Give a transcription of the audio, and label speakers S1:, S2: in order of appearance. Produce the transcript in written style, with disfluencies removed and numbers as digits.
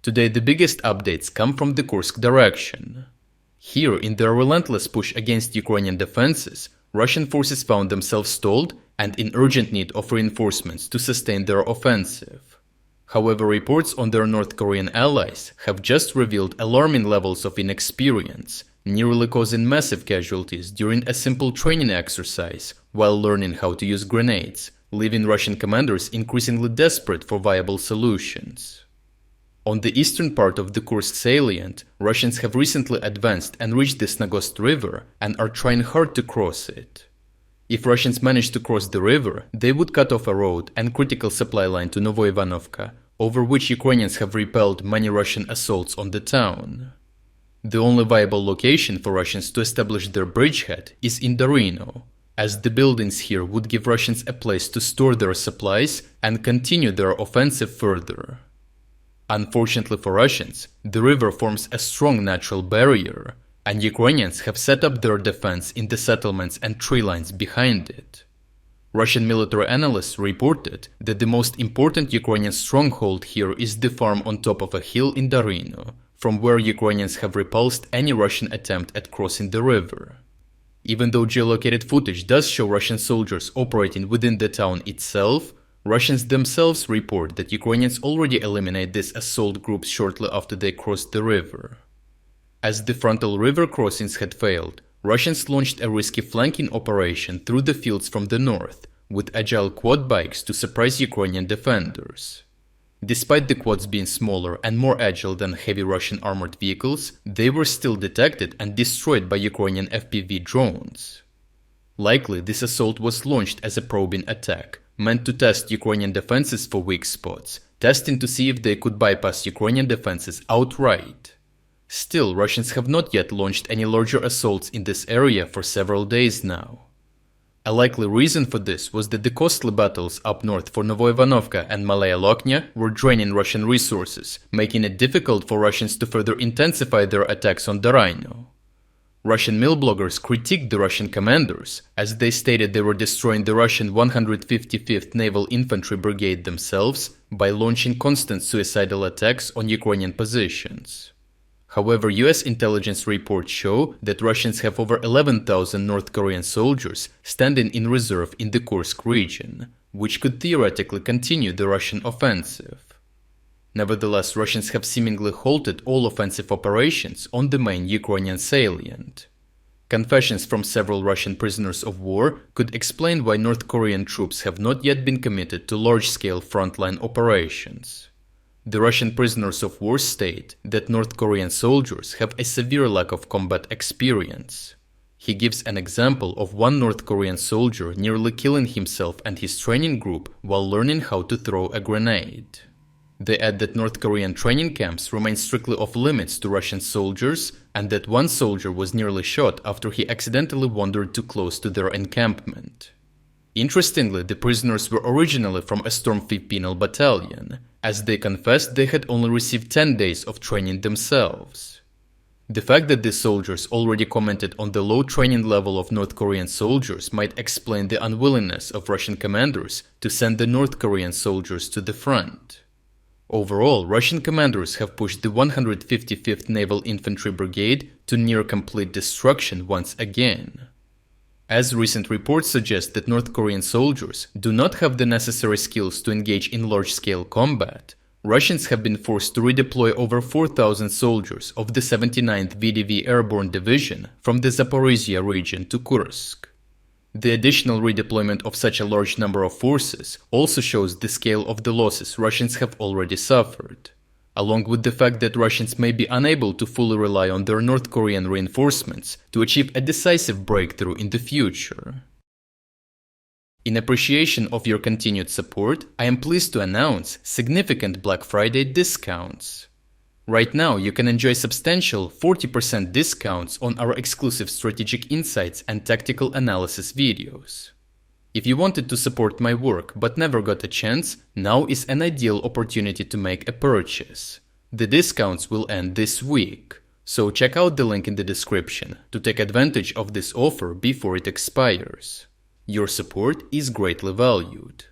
S1: Today the biggest updates come from the Kursk direction. Here, in their relentless push against Ukrainian defenses, Russian forces found themselves stalled and in urgent need of reinforcements to sustain their offensive. However, reports on their North Korean allies have just revealed alarming levels of inexperience, nearly causing massive casualties during a simple training exercise while learning how to use grenades, leaving Russian commanders increasingly desperate for viable solutions. On the eastern part of the Kursk salient, Russians have recently advanced and reached the Snagost River and are trying hard to cross it. If Russians manage to cross the river, they would cut off a road and critical supply line to Novoivanovka, over which Ukrainians have repelled many Russian assaults on the town. The only viable location for Russians to establish their bridgehead is in Darino, as the buildings here would give Russians a place to store their supplies and continue their offensive further. Unfortunately for Russians, the river forms a strong natural barrier, and Ukrainians have set up their defense in the settlements and tree lines behind it. Russian military analysts reported that the most important Ukrainian stronghold here is the farm on top of a hill in Darino, from where Ukrainians have repulsed any Russian attempt at crossing the river. Even though geolocated footage does show Russian soldiers operating within the town itself, Russians themselves report that Ukrainians already eliminate these assault groups shortly after they crossed the river. As the frontal river crossings had failed, Russians launched a risky flanking operation through the fields from the north, with agile quad bikes to surprise Ukrainian defenders. Despite the quads being smaller and more agile than heavy Russian armored vehicles, they were still detected and destroyed by Ukrainian FPV drones. Likely, this assault was launched as a probing attack, meant to test Ukrainian defenses for weak spots, testing to see if they could bypass Ukrainian defenses outright. Still, Russians have not yet launched any larger assaults in this area for several days now. A likely reason for this was that the costly battles up north for Novoivanovka and Malaya Loknya were draining Russian resources, making it difficult for Russians to further intensify their attacks on Darino. Russian mill bloggers critiqued the Russian commanders, as they stated they were destroying the Russian 155th Naval Infantry Brigade themselves by launching constant suicidal attacks on Ukrainian positions. However, US intelligence reports show that Russians have over 11,000 North Korean soldiers standing in reserve in the Kursk region, which could theoretically continue the Russian offensive. Nevertheless, Russians have seemingly halted all offensive operations on the main Ukrainian salient. Confessions from several Russian prisoners of war could explain why North Korean troops have not yet been committed to large-scale frontline operations. The Russian prisoners of war state that North Korean soldiers have a severe lack of combat experience. He gives an example of one North Korean soldier nearly killing himself and his training group while learning how to throw a grenade. They add that North Korean training camps remain strictly off limits to Russian soldiers, and that one soldier was nearly shot after he accidentally wandered too close to their encampment. Interestingly, the prisoners were originally from a Stormfleet penal battalion, as they confessed they had only received 10 days of training themselves. The fact that the soldiers already commented on the low training level of North Korean soldiers might explain the unwillingness of Russian commanders to send the North Korean soldiers to the front. Overall, Russian commanders have pushed the 155th Naval Infantry Brigade to near complete destruction once again. As recent reports suggest that North Korean soldiers do not have the necessary skills to engage in large-scale combat, Russians have been forced to redeploy over 4,000 soldiers of the 79th VDV Airborne Division from the Zaporizhia region to Kursk. The additional redeployment of such a large number of forces also shows the scale of the losses Russians have already suffered, along with the fact that Russians may be unable to fully rely on their North Korean reinforcements to achieve a decisive breakthrough in the future. In appreciation of your continued support, I am pleased to announce significant Black Friday discounts. Right now, you can enjoy substantial 40% discounts on our exclusive strategic insights and tactical analysis videos. If you wanted to support my work but never got a chance, now is an ideal opportunity to make a purchase. The discounts will end this week, so check out the link in the description to take advantage of this offer before it expires. Your support is greatly valued.